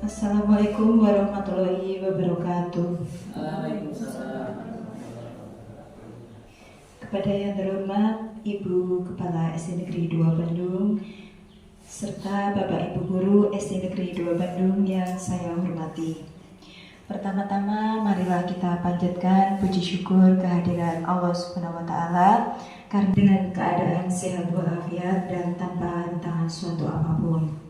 Assalamualaikum warahmatullahi wabarakatuh. Waalaikumsalam. Kepada yang terhormat Ibu Kepala SD Negeri 2 Bandung serta Bapak Ibu Guru SD Negeri 2 Bandung yang saya hormati. Pertama-tama marilah kita panjatkan puji syukur kehadiran Allah Subhanahu wa taala karena dengan keadaan sehat walafiat dan tanpa rintangan suatu apapun.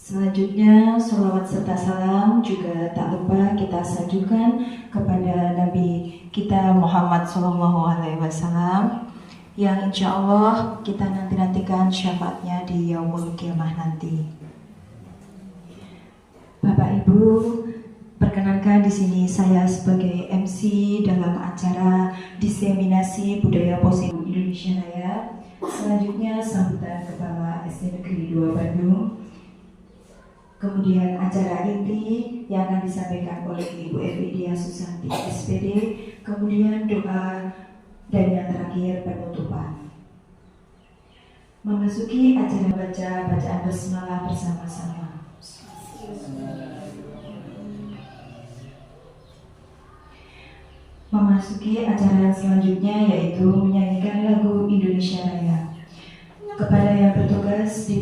Selanjutnya, sholawat serta salam juga tak lupa kita sajukan kepada Nabi kita Muhammad SAW yang insya Allah kita nantikan syafaatnya di Yaumul Qiyamah nanti. Bapak Ibu, perkenankan di sini saya sebagai MC dalam acara diseminasi budaya positif Indonesia Raya. Selanjutnya sambutan Kepala SD Negeri 2 Bandung. Kemudian acara inti yang akan disampaikan oleh Ibu Evidia Susanti SPD, kemudian doa dan yang terakhir penutupan. Memasuki acara bacaan basmalah bersama-sama. Memasuki acara selanjutnya yaitu menyanyikan lagu Indonesia Raya. Kepada yang bertugas di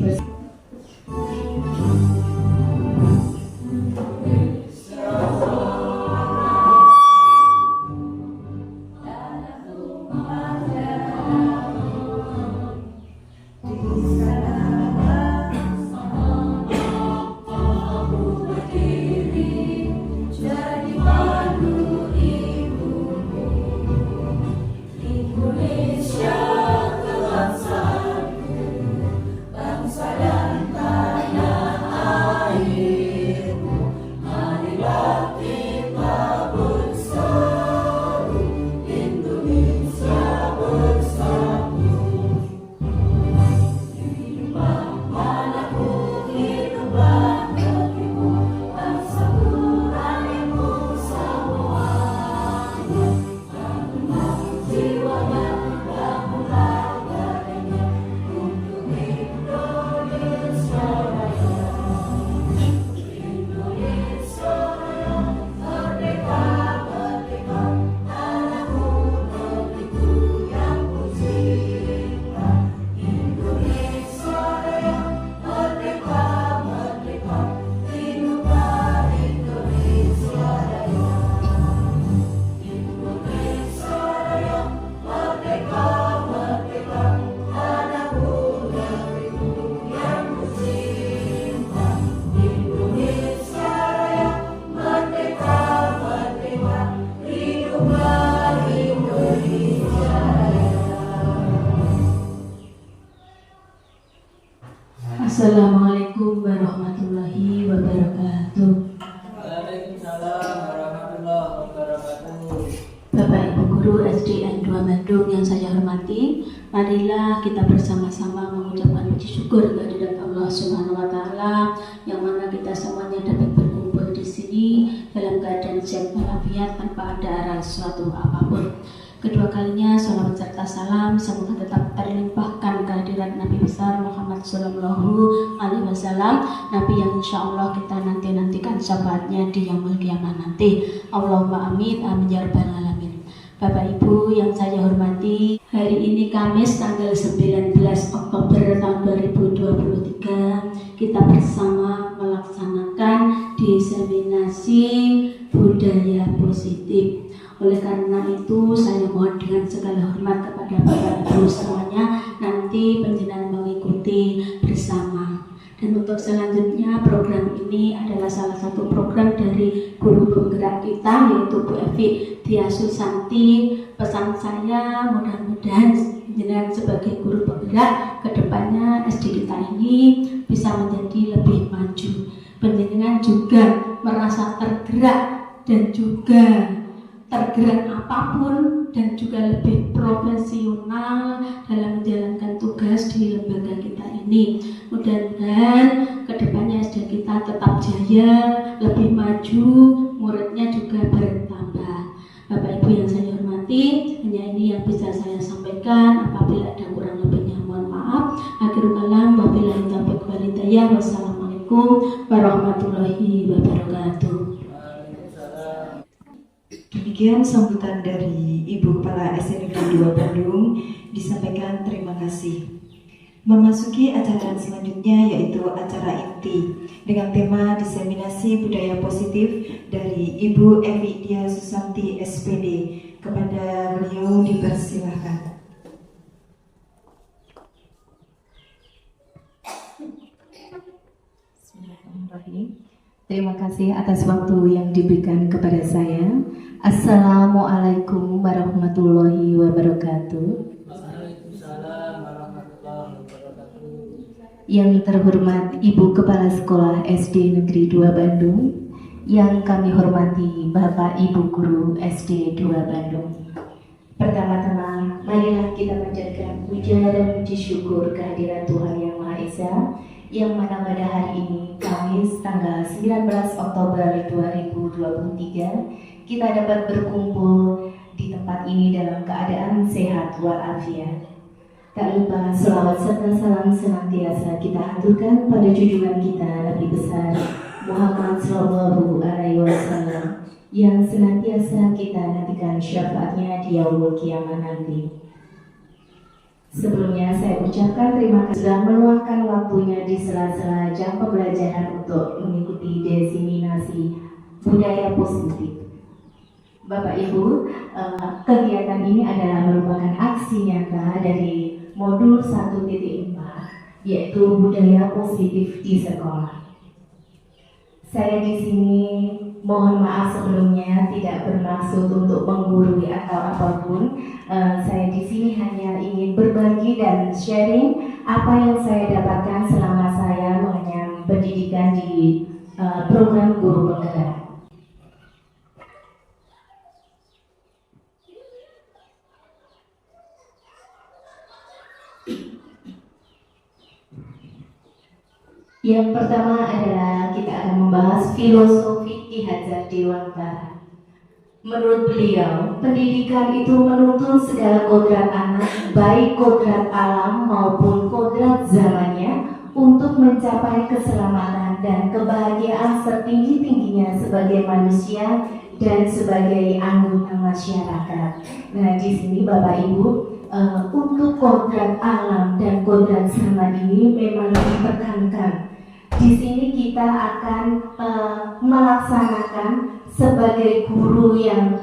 Assalamualaikum warahmatullahi wabarakatuh. Waalaikumsalam warahmatullahi wabarakatuh. Bapak Ibu Guru SDN 2 Bandung yang saya hormati, marilah kita bersama-sama mengucapkan puji syukur kehadirat Allah Subhanahu wa taala yang mana kita semuanya dapat berkumpul di sini dalam keadaan sehat walafiat tanpa ada suatu apapun. Kedua kalinya sholawat serta salam semoga tetap terlimpahkan kehadirat Nabi besar Muhammad Sallallahu Alaihi Wasallam, Nabi yang insya Allah kita nantikan syafaatnya di Yaumul Qiyamah nanti. Allahumma amin amin ya rabbal alamin. Bapak Ibu yang saya hormati, hari ini Kamis tanggal 19 Oktober tahun 2023 kita bersama melaksanakan diseminasi budaya positif. Oleh karena itu saya mohon dengan segala hormat kepada Bapak Ibu semuanya nanti panjenengan mengikuti bersama. Dan untuk selanjutnya program ini adalah salah satu program dari guru penggerak kita yaitu Bu Evi Dia Susanti. Pesan saya mudah-mudahan panjenengan sebagai guru penggerak kedepannya SD kita ini bisa menjadi lebih maju. Panjenengan juga merasa tergerak dan juga tergerak apapun dan juga lebih profesional dalam menjalankan tugas di lembaga kita ini. Mudah-mudahan kedepannya SD kita tetap jaya, lebih maju, muridnya juga bertambah. Bapak Ibu yang saya hormati, hanya ini yang bisa saya sampaikan. Apabila ada kurang lebihnya mohon maaf. Akhirul kalam wabillahi taufiq wal hidayah. Wassalamualaikum warahmatullahi warahmatullahi wabarakatuh. Waalaikumsalam. Demikian sambutan dari Ibu Kepala SD Negeri 2 Bandung, disampaikan terima kasih. Memasuki acara selanjutnya yaitu acara inti dengan tema diseminasi budaya positif dari Ibu Evi Dia Susanti SPD. Kepada beliau dipersilahkan. Bismillahirrahmanirrahim. Terima kasih atas waktu yang diberikan kepada saya. Assalamualaikum warahmatullahi wabarakatuh. Waalaikumsalam warahmatullahi wabarakatuh. Yang terhormat Ibu Kepala Sekolah SD Negeri 2 Bandung, yang kami hormati Bapak Ibu Guru SD 2 Bandung. Pertama-tama, marilah kita panjatkan puja dan puji syukur kehadiran Tuhan Yang Maha Esa, yang mana pada hari ini, Kamis tanggal 19 Oktober 2023, kita dapat berkumpul di tempat ini dalam keadaan sehat walafiat. Tak lupa selawat serta salam senantiasa kita haturkan pada junjungan kita Nabi besar Muhammad Sallallahu Alaihi Wasallam, yang senantiasa kita nantikan syafaatnya di yaumul kiamat nanti. Sebelumnya saya ucapkan terima kasih sudah meluangkan waktunya di sela-sela jam pembelajaran untuk mengikuti diseminasi budaya positif. Bapak Ibu, kegiatan ini adalah merupakan aksi nyata dari modul 1.4, yaitu budaya positif di sekolah. Saya di sini mohon maaf sebelumnya, tidak bermaksud untuk menggurui atau apapun. Saya di sini hanya ingin berbagi dan sharing apa yang saya dapatkan selama saya mengenyam pendidikan di program guru penggerak. Yang pertama adalah kita akan membahas filosofi Ki Hajar Dewantara. Menurut beliau, pendidikan itu menuntun segala kodrat anak, baik kodrat alam maupun kodrat zamannya, untuk mencapai keselamatan dan kebahagiaan setinggi-tingginya sebagai manusia dan sebagai anggota masyarakat. Nah, di sini Bapak Ibu, untuk kodrat alam dan kodrat zaman ini memang dipertahankan. Di sini kita akan melaksanakan sebagai guru yang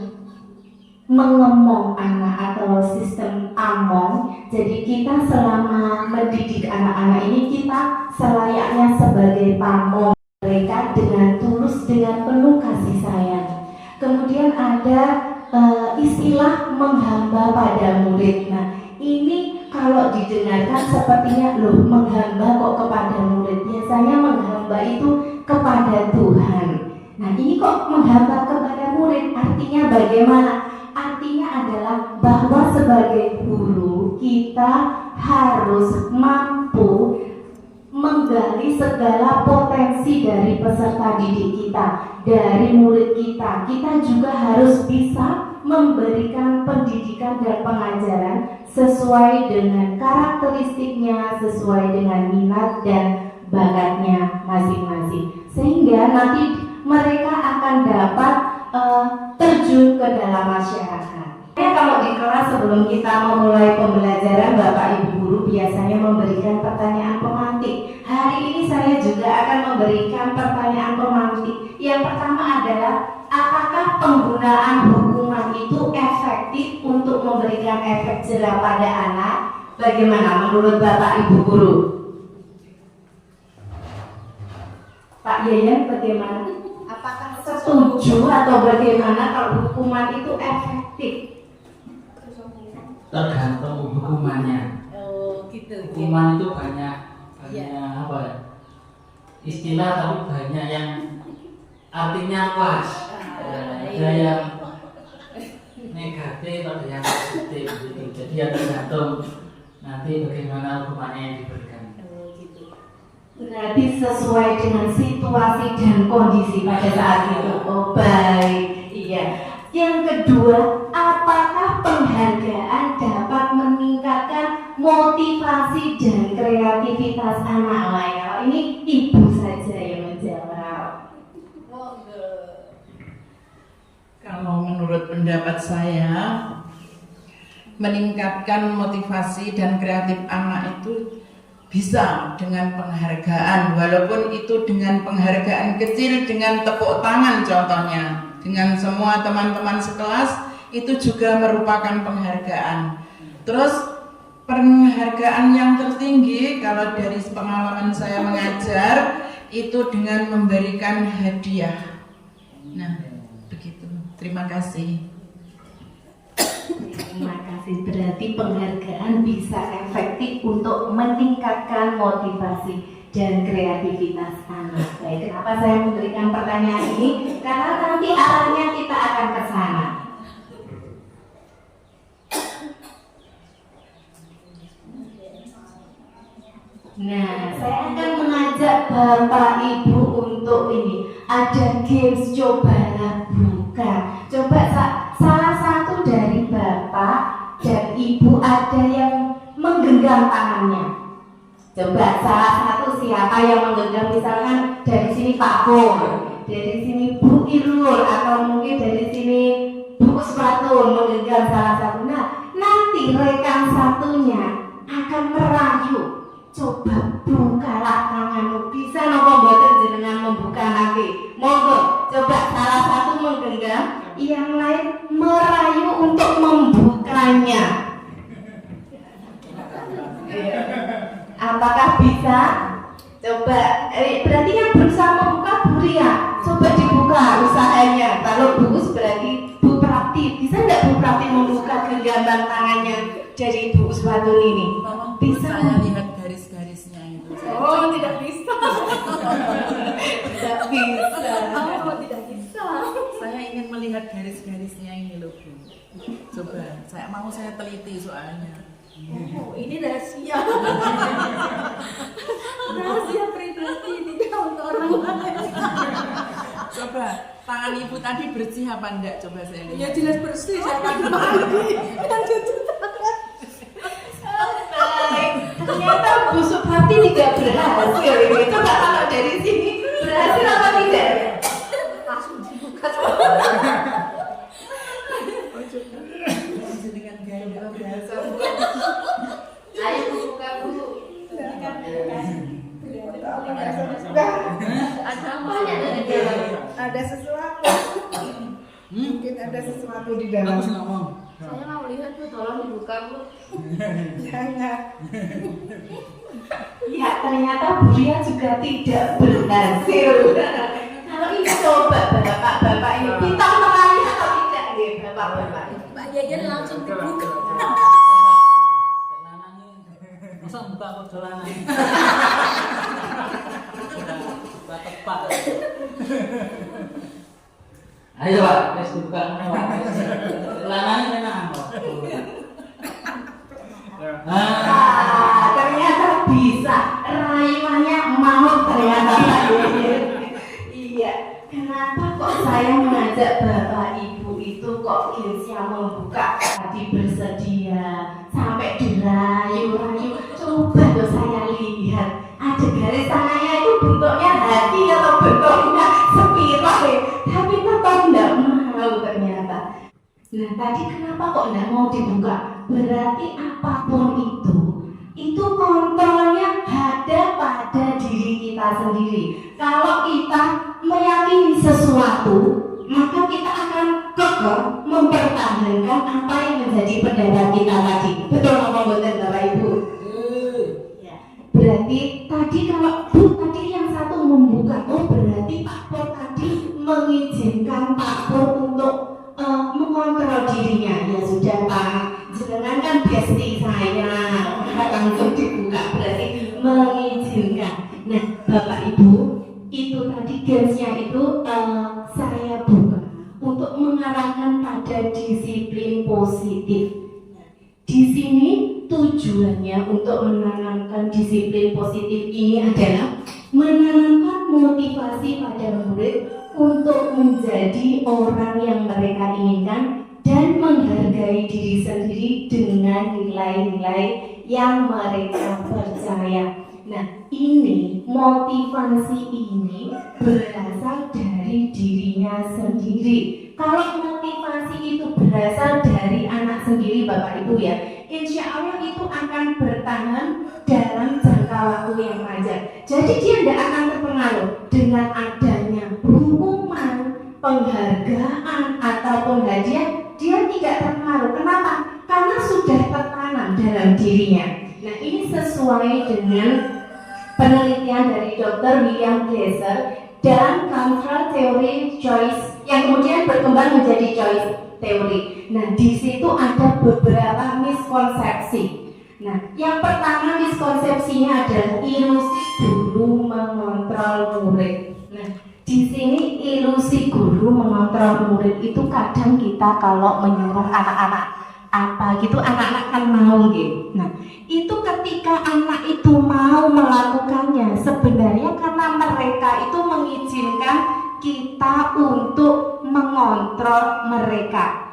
mengemong anak atau sistem among. Jadi kita selama mendidik anak-anak ini, kita selayaknya sebagai pamong mereka dengan tulus, dengan penuh kasih sayang. Kemudian ada istilah menghamba pada murid. Nah, ini kalau didengarkan sepertinya loh, menghamba kok kepada murid. Biasanya menghamba itu kepada Tuhan. Nah, ini kok menghamba kepada murid, artinya bagaimana? Artinya adalah bahwa sebagai guru kita harus mampu menggali segala potensi dari peserta didik kita, dari murid kita. Kita juga harus bisa memberikan pendidikan dan pengajaran sesuai dengan karakteristiknya, sesuai dengan minat dan bakatnya masing-masing, sehingga nanti mereka akan dapat terjun ke dalam masyarakat. Kalau di kelas sebelum kita memulai pembelajaran, Bapak Ibu guru biasanya memberikan pertanyaan pemantik. Hari ini saya juga akan memberikan pertanyaan pemantik. Yang pertama adalah, apakah penggunaan hukuman itu efektif untuk memberikan efek jerah pada anak? Bagaimana menurut Bapak Ibu guru? Pak Yayan, bagaimana? Apakah setuju atau bagaimana kalau hukuman itu efektif? Tergantung hukumannya. Oh gitu. Hukuman itu banyak apa ya? Istilah, tapi banyak yang artinya luas. Ada yang negatif, ada yang positif gitu. Jadi ya tergantung nanti bagaimana hukumannya yang diberikan. Oh gitu. Berarti sesuai dengan situasi dan kondisi pada saat itu. Oh baik, iya. Yang kedua, apakah penghargaan dapat meningkatkan motivasi dan kreativitas anak lain? Ini ibu saja yang menjawab. pendapat saya, meningkatkan motivasi dan kreatif anak itu bisa dengan penghargaan, walaupun itu dengan penghargaan kecil, dengan tepuk tangan contohnya, dengan semua teman-teman sekelas, itu juga merupakan penghargaan. Terus penghargaan yang tertinggi kalau dari pengalaman saya mengajar itu dengan memberikan hadiah. Nah, begitu. Terima kasih. Terima kasih. Berarti penghargaan bisa efektif untuk meningkatkan motivasi dan kreativitas anak. Baik, kenapa saya memberikan pertanyaan ini? Karena nanti arahnya kita akan ke sana. Nah, saya akan mengajak Bapak Ibu untuk ini. Ada games cobalah buka. Coba salah satu dari Bapak dan Ibu ada yang menggenggam tangannya. Coba salah satu siapa yang menggenggam, misalkan dari sini Pak Pur, dari sini Bu Irul, atau mungkin dari sini Bu Uswatun menggenggam salah satu. Nah, nanti rekan satunya akan merayu. Coba bukalah tanganmu, bisa nopo mboten jenengan membuka nanti. Monggo, coba salah satu menggenggam, yang lain merayu untuk membukanya. Apakah bisa? Coba, berarti yang berusaha membuka Bu Ria, coba dibuka usahanya. Kalau Bu berarti Bu Prapti, bisa nggak Bu Prapti membuka genggaman tangannya dari Bu Uswatun ini? Bisa. Saya lihat garis-garisnya itu. Oh, tidak bisa. Tidak bisa. Oh, tidak bisa. Saya ingin melihat garis-garisnya ini loh, Bu. Coba, saya teliti soalnya. Oh, ini rahasia. Rahasia pribadi, tidak untuk orang lain. Coba, tangan Ibu tadi bersih apa enggak? Coba saya lihat. Ya jelas bersih, siapa mandi. Kan cuci tangan. Ternyata Bu Suprati tidak berhasil ini. Coba kalau dari sini berhasil apa tidak? Langsung dibuka. Dengan gaya luar biasa. Ayo buka Bu. Ada banyak dari dalam. Ada sesuatu. Mungkin ada sesuatu di dalam. Aku ngomong. Saya mau lihat Bu, tolong dibuka Bu. Jangan. Ya, ternyata Bu Ria juga tidak berhasil. Kalau ini coba bapak-bapak ini kita meraih atau tidak nih bapak-bapak? Pak Yayan langsung dibuka. Masa buka kok dolanan. Buka tepak. Ayo Pak, wis dibuka Pak. Dolanan enak kok. Ternyata bisa, rayuannya mau ternyata. Iya, kenapa kok saya mengajak Bapak Ibu itu kok Gilsia membuka tadi bersedia sampai dirayu-rayu. Coba tuh saya lihat, ada garis tangannya itu bentuknya hati atau bentuknya spiral, tapi tetap tidak mau ternyata. Nah tadi kenapa kok tidak mau dibuka? Berarti apapun itu kontrolnya ada pada diri kita sendiri. Kalau kita meyakini sesuatu, maka kita akan kekeh mempertahankan apa yang menjadi pendapat kita tadi. Betul apa betul Bapak Ibu? Ya. Berarti tadi kalau Bu tadi yang satu membuka, oh berarti Pak Pur tadi mengizinkan Pak Pur untuk mengontrol dirinya. Ya sudah Pak, jangan kan bestie saya, langsung dibuka berarti mengizinkan. Nah Bapak Ibu, itu tadi gamesnya itu saya buka untuk mengarahkan pada disiplin positif. Di sini tujuannya untuk menanamkan disiplin positif ini adalah menanamkan motivasi pada murid untuk menjadi orang yang mereka inginkan dan menghargai diri sendiri dengan nilai-nilai yang mereka percaya. Nah, ini motivasi ini berasal dari dirinya sendiri. kalau motivasi itu berasal dari anak sendiri Bapak Ibu ya, insya Allah itu akan bertahan dalam jangka waktu yang panjang. Jadi dia tidak akan terpengaruh dengan adanya hukuman, penghargaan ataupun hadiah. Dia tidak terpengaruh. Kenapa? Karena sudah tertanam dalam dirinya. Nah, ini sesuai dengan penelitian dari Dr. William Glasser dan control theory choice yang kemudian berkembang menjadi choice theory. Nah, di situ ada beberapa miskonsepsi. Nah, yang pertama miskonsepsinya adalah ilusi guru mengontrol murid. Nah, di sini ilusi guru mengontrol murid itu kadang kita kalau menyuruh anak-anak apa gitu, anak-anak kan mau gitu. Nah, itu ketika anak itu mau melakukannya, sebenarnya karena mereka itu mengizinkan kita untuk mengontrol mereka.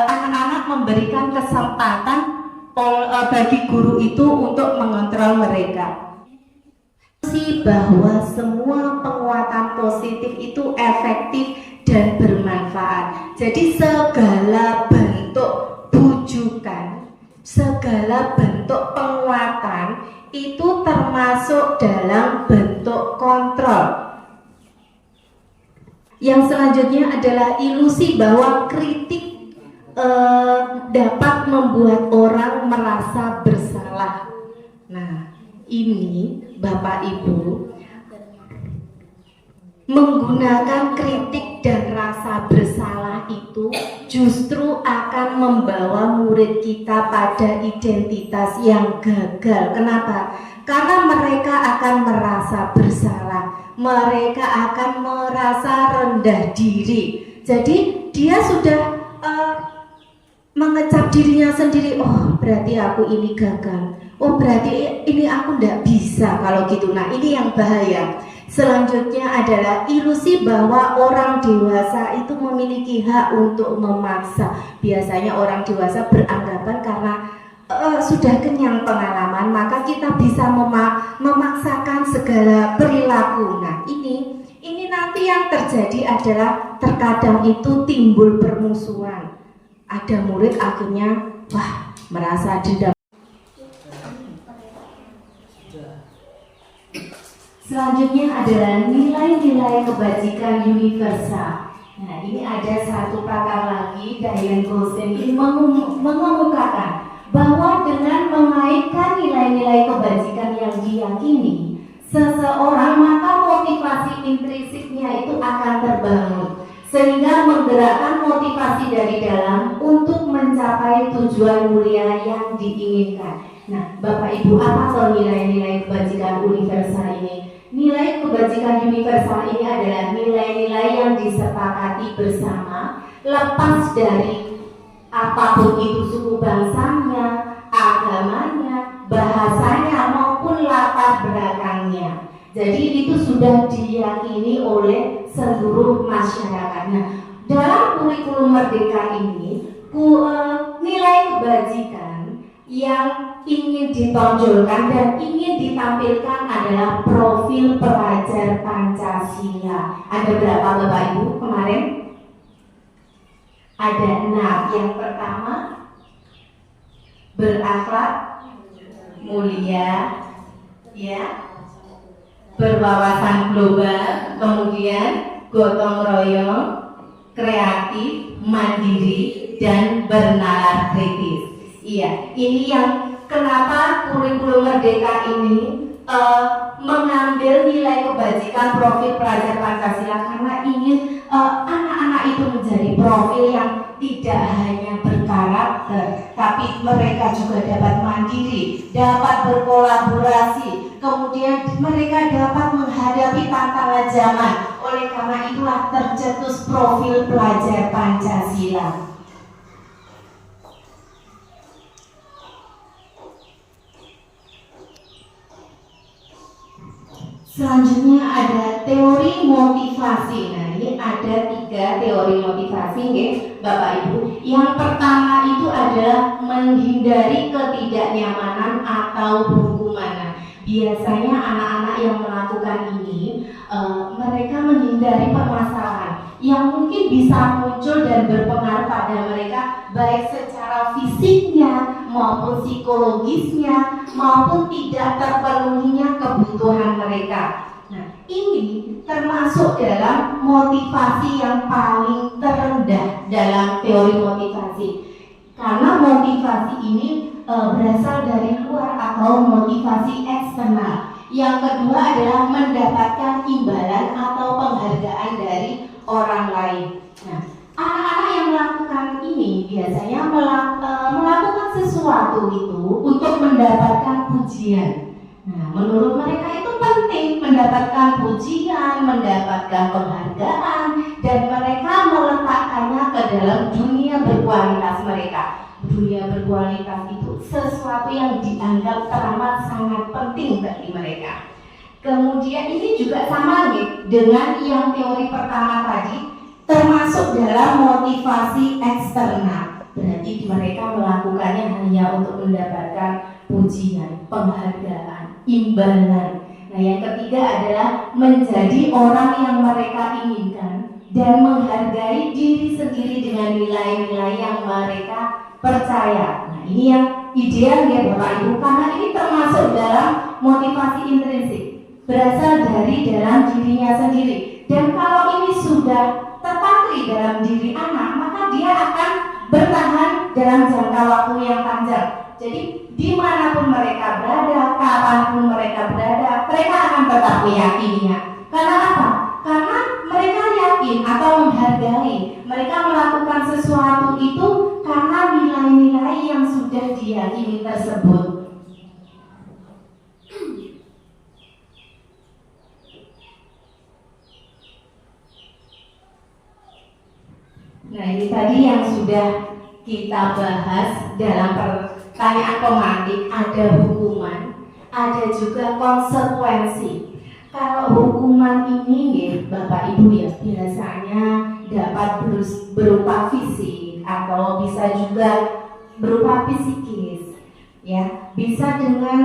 Anak-anak memberikan kesempatan bagi guru itu untuk mengontrol mereka. Bahwa semua penguatan positif itu efektif dan bermanfaat. Jadi segala bentuk bujukan, segala bentuk penguatan itu termasuk dalam bentuk kontrol. Yang selanjutnya adalah ilusi bahwa kritik dapat membuat orang merasa bersalah. Nah, ini Bapak Ibu menggunakan kritik dan rasa bersalah itu justru akan membawa murid kita pada identitas yang gagal. Kenapa? Karena mereka akan merasa bersalah, mereka akan merasa rendah diri. Jadi dia sudah mengecap dirinya sendiri, oh berarti aku ini gagal, oh berarti ini aku tidak bisa kalau gitu. Nah, ini yang bahaya. Selanjutnya adalah ilusi bahwa orang dewasa itu memiliki hak untuk memaksa. Biasanya orang dewasa beranggapan karena sudah kenyang pengalaman, maka kita bisa memaksakan segala perilaku. Nah, ini nanti yang terjadi adalah terkadang itu timbul permusuhan. Ada murid akhirnya merasa dendam. Selanjutnya adalah nilai-nilai kebajikan universal. Nah, ini ada satu pakar lagi, Diane Gosen, ini mengemukakan bahwa dengan mengaitkan nilai-nilai kebajikan yang diyakini seseorang, maka motivasi intrinsiknya itu akan terbangun, sehingga menggerakkan motivasi dari dalam untuk mencapai tujuan mulia yang diinginkan. Nah, Bapak Ibu, apa soal nilai-nilai kebajikan universal ini? Nilai kebajikan universal ini adalah nilai-nilai yang disepakati bersama, lepas dari apapun itu suku bangsanya, agamanya, bahasanya, maupun latar belakangnya. Jadi itu sudah diyakini oleh seluruh masyarakat. Nah, dalam kurikulum Merdeka ini, nilai kebajikan yang ingin ditonjolkan dan ingin ditampilkan adalah profil pelajar Pancasila. Ada berapa Bapak Ibu kemarin? Ada 6. Yang pertama, berakhlak mulia, ya, berwawasan global, kemudian gotong royong, kreatif, mandiri, dan bernalar kritis. Iya, ini yang kenapa kurikulum Merdeka ini mengambil nilai kebajikan profil pelajar Pancasila, karena ingin anak-anak itu menjadi profil yang tidak hanya berkarakter, tapi mereka juga dapat mandiri, dapat berkolaborasi, kemudian mereka dapat menghadapi tantangan zaman. Oleh karena itulah tercetus profil pelajar Pancasila. Selanjutnya ada teori motivasi. Nah, ini ada 3 teori motivasi, Bapak Ibu. Yang pertama itu adalah menghindari ketidaknyamanan atau hukuman. Nah, biasanya anak-anak yang melakukan ini, mereka menghindari permasalahan. yang mungkin bisa muncul dan berpengaruh pada mereka baik secara fisiknya maupun psikologisnya maupun tidak terpenuhinya kebutuhan mereka. Nah, ini termasuk dalam motivasi yang paling terendah dalam teori motivasi. Karena motivasi ini berasal dari luar atau motivasi eksternal. Yang kedua adalah mendapatkan imbalan atau penghargaan dari orang lain. Nah, anak-anak yang melakukan ini biasanya melakukan sesuatu itu untuk mendapatkan pujian. Nah, menurut mereka itu penting mendapatkan pujian, mendapatkan penghargaan, dan mereka meletakkannya ke dalam dunia berkualitas mereka. Dunia berkualitas itu sesuatu yang dianggap teramat sangat penting bagi mereka. Kemudian ini juga sama nih dengan yang teori pertama tadi, termasuk dalam motivasi eksternal. Berarti mereka melakukannya hanya untuk mendapatkan pujian, penghargaan, imbalan. Nah, yang ketiga adalah menjadi orang yang mereka inginkan dan menghargai diri sendiri dengan nilai-nilai yang mereka percaya. Nah, ini yang ideal ya Bapak Ibu, karena ini termasuk dalam motivasi intrinsik, berasal dari dalam dirinya sendiri. Dan kalau ini sudah terpatri dalam diri anak, maka dia akan bertahan dalam jangka waktu yang panjang. Jadi dimanapun mereka berada, kapanpun mereka berada, mereka akan tetap meyakininya. Karena apa? Karena mereka yakin atau menghargai, mereka melakukan sesuatu itu karena nilai-nilai yang sudah diyakini tersebut. Nah, ini tadi yang sudah kita bahas dalam pertanyaan pematik. Ada hukuman, ada juga konsekuensi. Kalau hukuman ini ya Bapak Ibu ya, biasanya dapat berupa fisik atau bisa juga berupa psikis ya, bisa dengan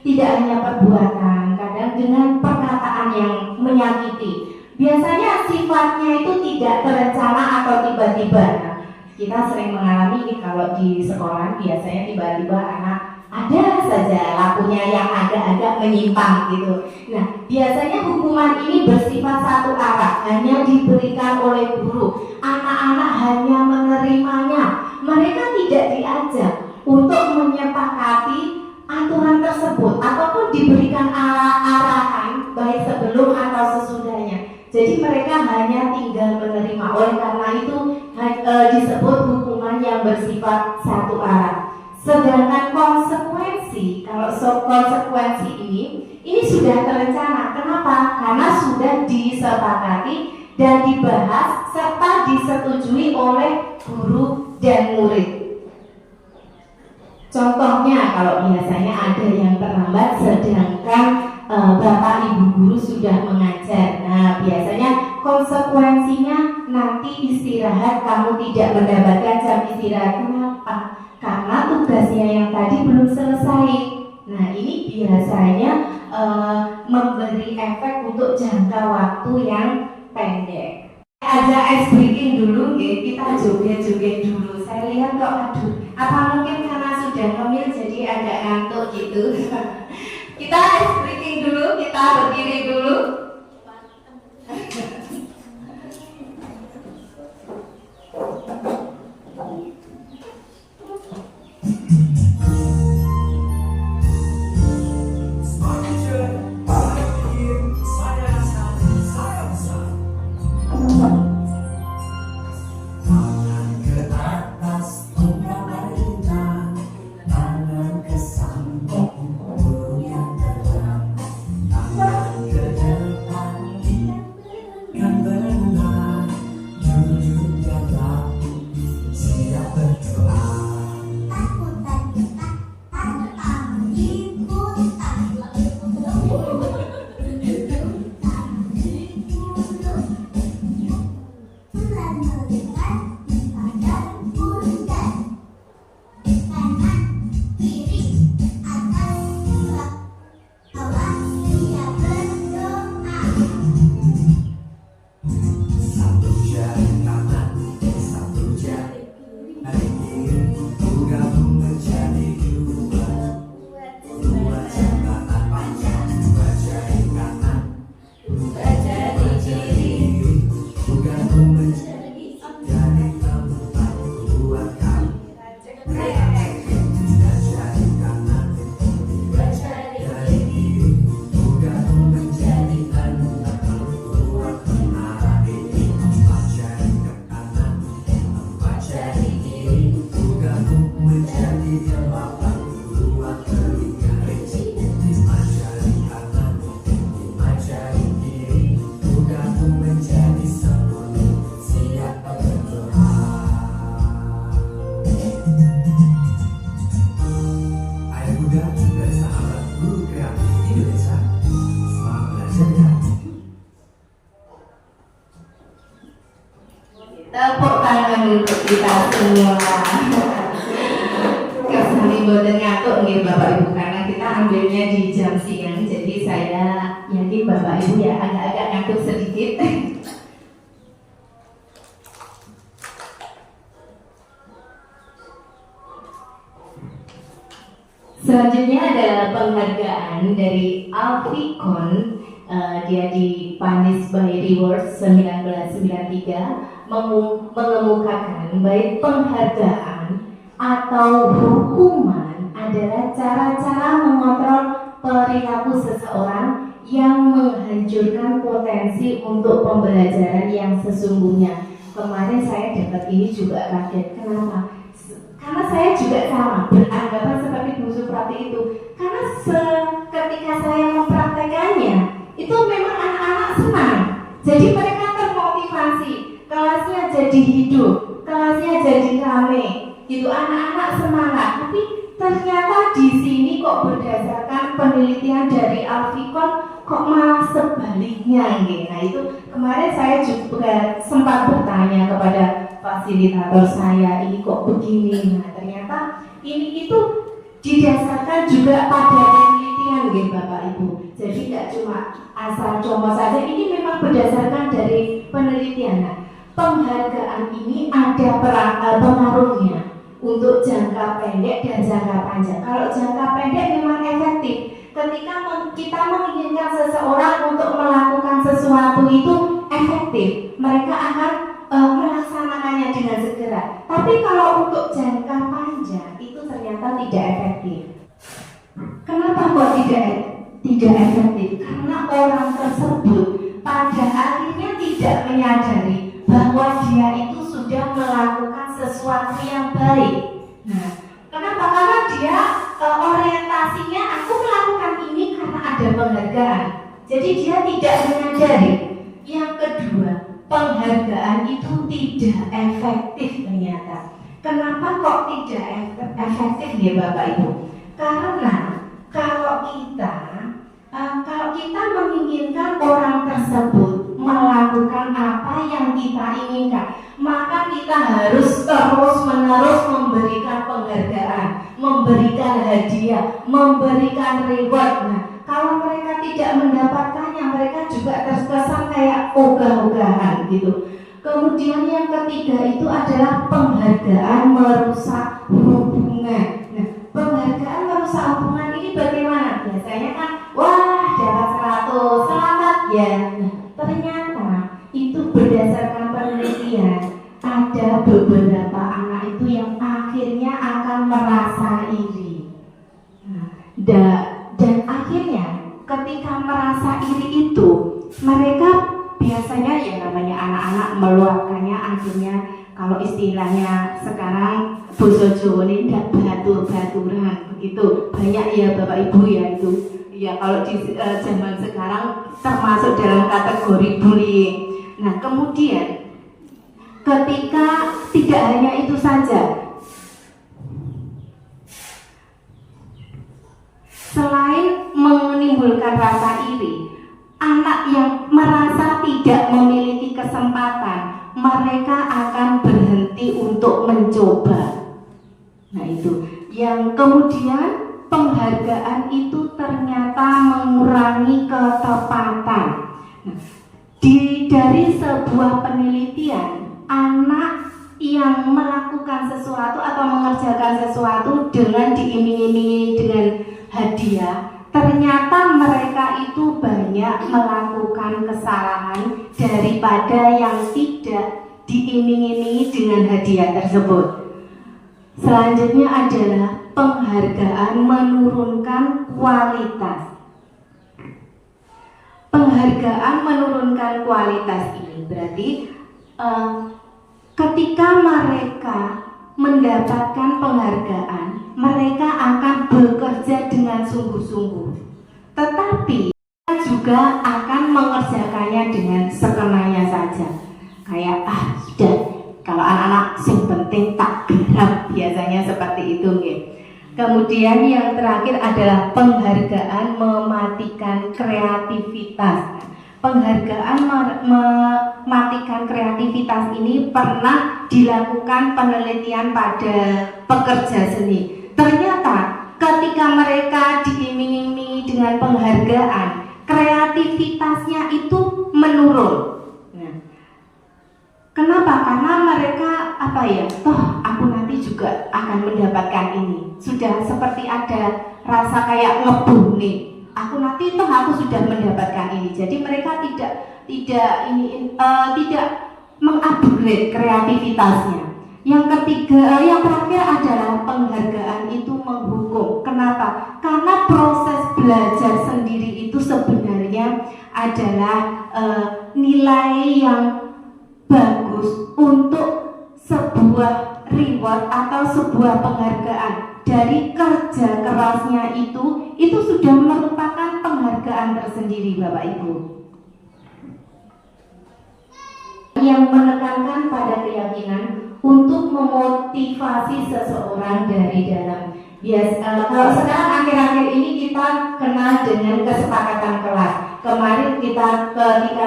tidak hanya perbuatan, kadang dengan perkataan yang menyakiti. Biasanya sifatnya itu tidak terencana atau tiba-tiba. Nah, kita sering mengalami ini kalau di sekolah, biasanya tiba-tiba anak ada saja lakunya yang agak-agak menyimpang gitu. Nah, biasanya hukuman ini bersifat satu arah, hanya diberikan oleh guru. Anak-anak hanya menerimanya. Mereka tidak diajak untuk menyepakati aturan tersebut ataupun diberikan arahan baik sebelum atau sesudahnya. Jadi mereka hanya tinggal menerima. Oleh karena itu disebut hukuman yang bersifat satu arah. Sedangkan konsekuensi, kalau konsekuensi ini sudah terencana. Kenapa? Karena sudah disepakati dan dibahas serta disetujui oleh guru dan murid. Contohnya kalau biasanya ada yang terlambat sedangkan Bapak Ibu guru sudah mengajar. Nah, biasanya konsekuensinya nanti istirahat, kamu tidak mendapatkan jam istirahat. Kenapa? Karena tugasnya yang tadi belum selesai. Nah, ini biasanya memberi efek untuk jangka waktu yang pendek. Ajak ice breaking dulu, kita joget-joget dulu. Saya lihat kok, aduh, apa mungkin karena sudah ngemil jadi agak ngantuk gitu. Kita ice breaking dulu, kita berdiri dulu. Satu boten ngantuk nggih Bapak Ibu karena kita ambilnya di jam siang, jadi saya yakin Bapak Ibu ya agak-agak ngantuk sedikit. Selanjutnya adalah penghargaan dari Alficon. Dia di Punished by Rewards 1993 mengemukakan baik penghargaan atau hukuman adalah cara-cara mengontrol perilaku seseorang yang menghancurkan potensi untuk pembelajaran yang sesungguhnya. Kemarin saya dapat ini juga kaget. Kenapa? Karena saya juga sama beranggapan seperti Bu Suprati itu. Karena ketika saya mempraktekannya, itu memang anak-anak senang. Jadi mereka termotivasi, kelasnya jadi hidup, kelasnya jadi rame. Gitu anak-anak semangat. Tapi ternyata di sini kok berdasarkan penelitian dari Alficon kok malah sebaliknya gitu. Nah itu kemarin saya juga sempat bertanya kepada fasilitator saya, ini kok begini. Nah ternyata ini itu didasarkan juga pada penelitian gitu Bapak Ibu. Jadi tidak cuma asal comot saja, ini memang berdasarkan dari penelitian. Nah, penghargaan ini ada pengaruhnya untuk jangka pendek dan jangka panjang. Kalau jangka pendek memang efektif. Ketika kita menginginkan seseorang untuk melakukan sesuatu itu efektif, mereka akan melaksanakannya dengan segera. Tapi kalau untuk jangka panjang itu ternyata tidak efektif. Kenapa kok tidak efektif? Karena orang tersebut pada akhirnya tidak menyadari bahwa dia itu sudah melakukan sesuatu yang baik. Nah, kenapa? Karena dia orientasinya aku melakukan ini karena ada penghargaan. Jadi dia tidak menyadari. Yang kedua, penghargaan itu tidak efektif ternyata. Kenapa kok tidak efektif ya Bapak Ibu? Karena kalau kita menginginkan orang tersebut melakukan apa yang kita inginkan, maka kita harus terus-menerus memberikan penghargaan, memberikan hadiah, memberikan reward. Nah, kalau mereka tidak mendapatkannya, mereka juga terkesan kayak ogah-ogahan gitu. Kemudian yang ketiga itu adalah penghargaan merusak hubungan. Nah, penghargaan merusak hubungan ini bagaimana? Biasanya kan, wah dapat 100, selamat ya. Nah, ternyata itu berdasarkan penelitian ada beberapa anak itu yang akhirnya akan merasa iri. Nah, dan akhirnya ketika merasa iri itu mereka biasanya ya namanya anak-anak meluapkannya akhirnya kalau istilahnya sekarang boso Jawa ini batur-baturan begitu banyak ya Bapak Ibu ya itu ya kalau di zaman sekarang termasuk dalam kategori bullying. Nah kemudian ketika tidak hanya itu saja, selain menimbulkan rasa iri, anak yang merasa tidak memiliki kesempatan, mereka akan berhenti untuk mencoba. Nah itu, yang kemudian penghargaan itu ternyata mengurangi ketepatan. Nah, dari sebuah penelitian, anak yang melakukan sesuatu atau mengerjakan sesuatu dengan diiming-imingi dengan hadiah, ternyata mereka itu banyak melakukan kesalahan daripada yang tidak diiming-imingi dengan hadiah tersebut. Selanjutnya adalah penghargaan menurunkan kualitas. Penghargaan menurunkan kualitas ini berarti ketika mereka mendapatkan penghargaan, mereka akan bekerja dengan sungguh-sungguh. Tetapi juga akan mengerjakannya dengan sekenanya saja. Kayak sudah, kalau anak-anak yang penting tak garap, biasanya seperti itu gitu. Kemudian yang terakhir adalah penghargaan mematikan kreativitas. Penghargaan mematikan kreativitas ini pernah dilakukan penelitian pada pekerja seni. Ternyata mereka diiming-imingi dengan penghargaan, kreativitasnya itu menurun. Nah, kenapa? Karena mereka toh aku nanti juga akan mendapatkan ini. Sudah seperti ada rasa kayak ngebuh nih. Aku nanti toh aku sudah mendapatkan ini. Jadi mereka tidak mengupgrade kreativitasnya. Yang terakhir adalah penghargaan itu menghukum. Kenapa? Karena proses belajar sendiri itu sebenarnya adalah nilai yang bagus untuk sebuah reward atau sebuah penghargaan dari kerja kerasnya itu sudah merupakan penghargaan tersendiri, Bapak Ibu. Yang menekankan pada keyakinan untuk memotivasi seseorang dari dalam. Kalau sekarang akhir-akhir ini kita kenal dengan kesepakatan kelas. Kemarin ketika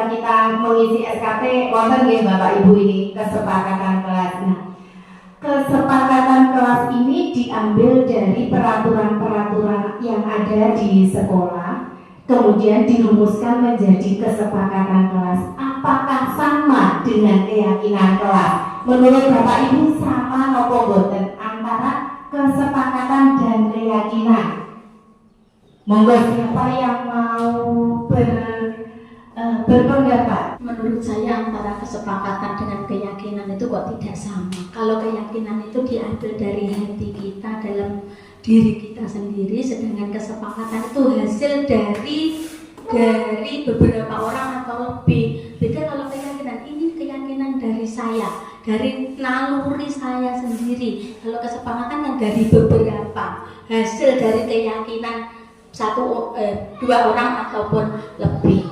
kita mengisi SKT, wonten nggih Bapak Ibu ini kesepakatan kelas. Nah, kesepakatan kelas ini diambil dari peraturan-peraturan yang ada di sekolah, kemudian dirumuskan menjadi kesepakatan kelas. Apakah sama dengan keyakinan kelas? Menurut Bapak Ibu sama napa boten antara kesepakatan dan keyakinan? Monggo siapa yang mau berpendapat? Menurut saya antara kesepakatan dengan keyakinan itu kok tidak sama. Kalau keyakinan itu diambil dari hati kita, dalam diri kita sendiri, sedangkan kesepakatan itu hasil dari beberapa orang atau lebih. Beda kalau keyakinan, ini keyakinan dari saya, dari naluri saya sendiri. Kalau kesepakatan yang dari beberapa, hasil dari keyakinan dua orang ataupun lebih.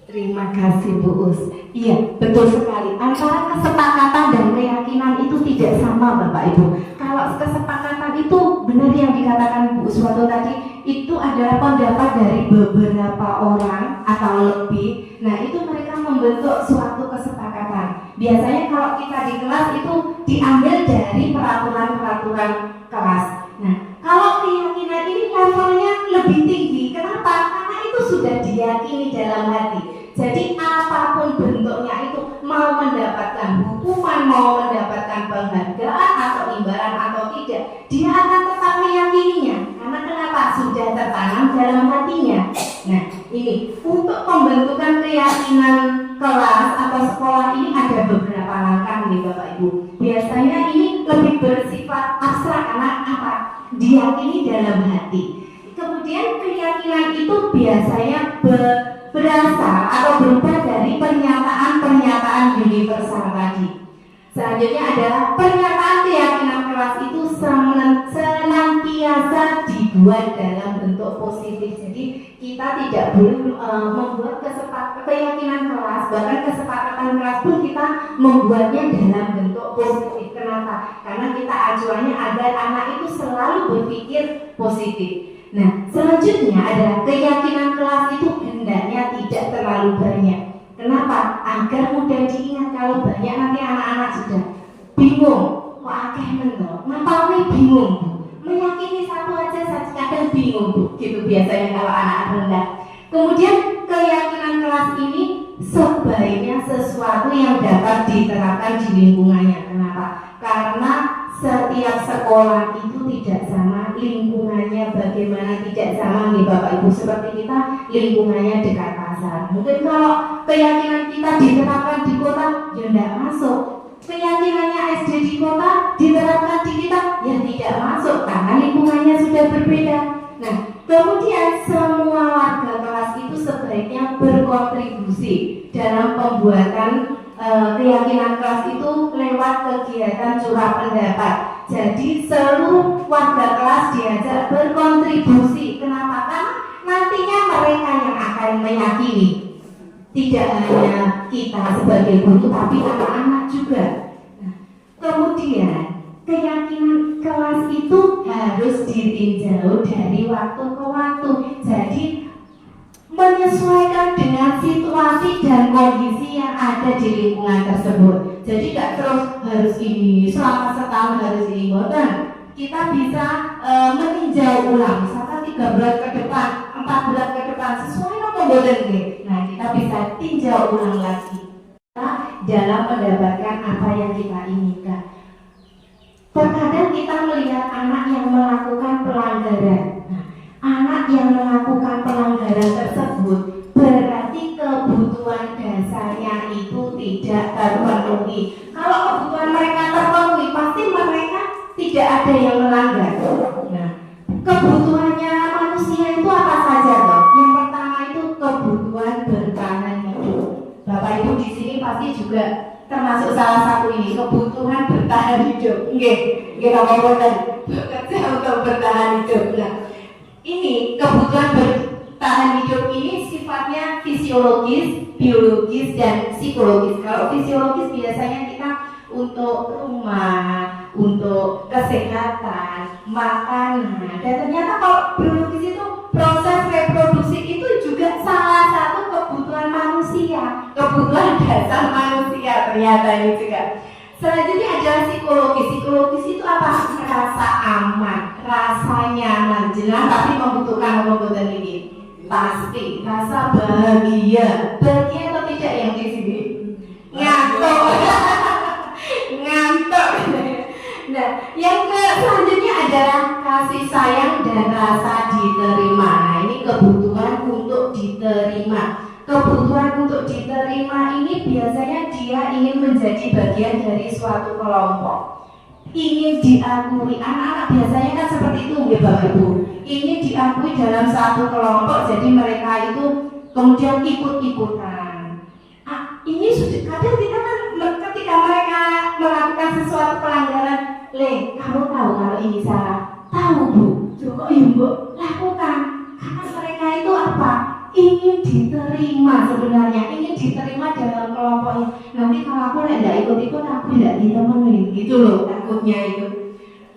Terima kasih Bu Us. Iya, betul sekali. Antara kesepakatan dan keyakinan itu tidak sama, Bapak Ibu. Kalau kesepakatan itu benar yang dikatakan Bu Uswanto tadi, itu adalah pendapat dari beberapa orang atau lebih. Nah, itu mereka membentuk suatu kesepakatan. Biasanya kalau kita di kelas itu diambil dari peraturan-peraturan kelas. Nah, kalau keyakinan ini levelnya lebih tinggi. Kenapa? Karena itu sudah diyakini dalam hati. Jadi apapun bentuknya itu, mau mendapatkan hukuman, mau mendapatkan penghargaan atau imbalan atau tidak, dia akan tetap meyakininya. Karena kenapa? Sudah tertanam dalam hatinya. Nah, ini untuk pembentukan keyakinan kelas atau sekolah ini ada beberapa langkah nih Bapak Ibu. Biasanya ini lebih bersifat abstrak karena apa? Diyakini dalam hati. Kemudian keyakinan itu biasanya berasal atau berupa dari pernyataan-pernyataan universal tadi. Selanjutnya adalah pernyataan keyakinan kelas itu senantiasa dibuat dalam bentuk positif. Jadi kita tidak boleh membuat keyakinan kelas, bahkan kesepakatan kelas pun kita membuatnya dalam bentuk positif. Kenapa? Karena kita acuannya agar anak itu selalu berpikir positif. Nah, selanjutnya adalah keyakinan kelas itu hendaknya tidak terlalu banyak. Kenapa? Agar mudah diingat. Kalau banyak nanti anak-anak sudah bingung. Kok akeh mentok? Ngapa bingung? Meyakini satu aja kadang bingung Bu. Gitu biasanya kalau anak rendah. Kemudian keyakinan kelas ini sebaiknya sesuatu yang dapat diterapkan di lingkungannya. Kenapa? Karena setiap sekolah itu tidak sama, lingkungannya bagaimana tidak sama nih Bapak Ibu. Seperti kita lingkungannya dekat pasar. Mungkin kalau keyakinan kita diterapkan di kota, ya tidak masuk. Keyakinannya SD di kota diterapkan di kita, ya tidak masuk karena lingkungannya sudah berbeda. Nah, kemudian semua warga kelas itu sebaiknya berkontribusi dalam pembuatan keyakinan kelas itu lewat kegiatan curah pendapat. Jadi seluruh warga kelas diajak berkontribusi. Kenapa? Karena nantinya mereka yang akan meyakini. Tidak hanya kita sebagai guru, tapi anak-anak juga. Nah, kemudian keyakinan kelas itu harus ditinjau dari waktu ke waktu. Jadi menyesuaikan dengan situasi dan kondisi yang ada di lingkungan tersebut. Jadi tidak terus harus ini, selama setahun harus ini. Boten, kita bisa meninjau ulang, misalkan 3 bulan ke depan, 4 bulan ke depan, sesuai apa boten nggih. Nah, kita bisa tinjau ulang lagi dalam mendapatkan apa yang kita inginkan. Terkadang kita melihat anak yang melakukan pelanggaran. Nah, anak yang melakukan pelanggaran tersebut berarti kebutuhan dasarnya itu tidak terpenuhi. Kalau kebutuhan mereka terpenuhi, pasti mereka tidak ada yang melanggar. Nah, kebutuhannya manusia itu apa saja toh? Yang pertama itu kebutuhan bertahan hidup. Bapak Ibu di sini pasti juga termasuk salah satu ini, kebutuhan bertahan hidup. Nggih, nggih boten. Bekerja untuk bertahan hidup. Nah, ini kebutuhan bertahan hidup ini sifatnya fisiologis, biologis, dan psikologis. Kalau fisiologis biasanya kita untuk rumah, untuk kesehatan, makanan, dan ternyata kalau biologis itu proses reproduksi itu juga salah satu kebutuhan manusia, kebutuhan dasar manusia ternyata ini juga. Selanjutnya adalah psikologis. Psikologis itu apa? Rasa aman, rasa nyaman, jelas tapi membutuhkan kebutuhan ini. Pasti rasa bahagia, bahagia atau tidak yang di sini? Ngantuk. Ngantuk. Nah, yang selanjutnya adalah kasih sayang dan rasa diterima. Nah, ini kebutuhan untuk diterima. Kebutuhan untuk diterima ini biasanya dia ingin menjadi bagian dari suatu kelompok, ingin diakui. Anak-anak biasanya kan seperti itu ya Bapak Ibu, ingin diakui dalam satu kelompok, jadi mereka itu kemudian ikut-ikutan. Ini sudah kadang kita kan ketika mereka melakukan sesuatu pelanggaran, kamu tahu kalau ini salah? Tahu Bu, kok Ibu lakukan? Karena mereka itu apa? Ingin diterima sebenarnya, ingin diterima dalam kelompok ini. Nanti kalau aku tidak ikut-ikut, aku tidak ditemenin, gitu loh takutnya itu.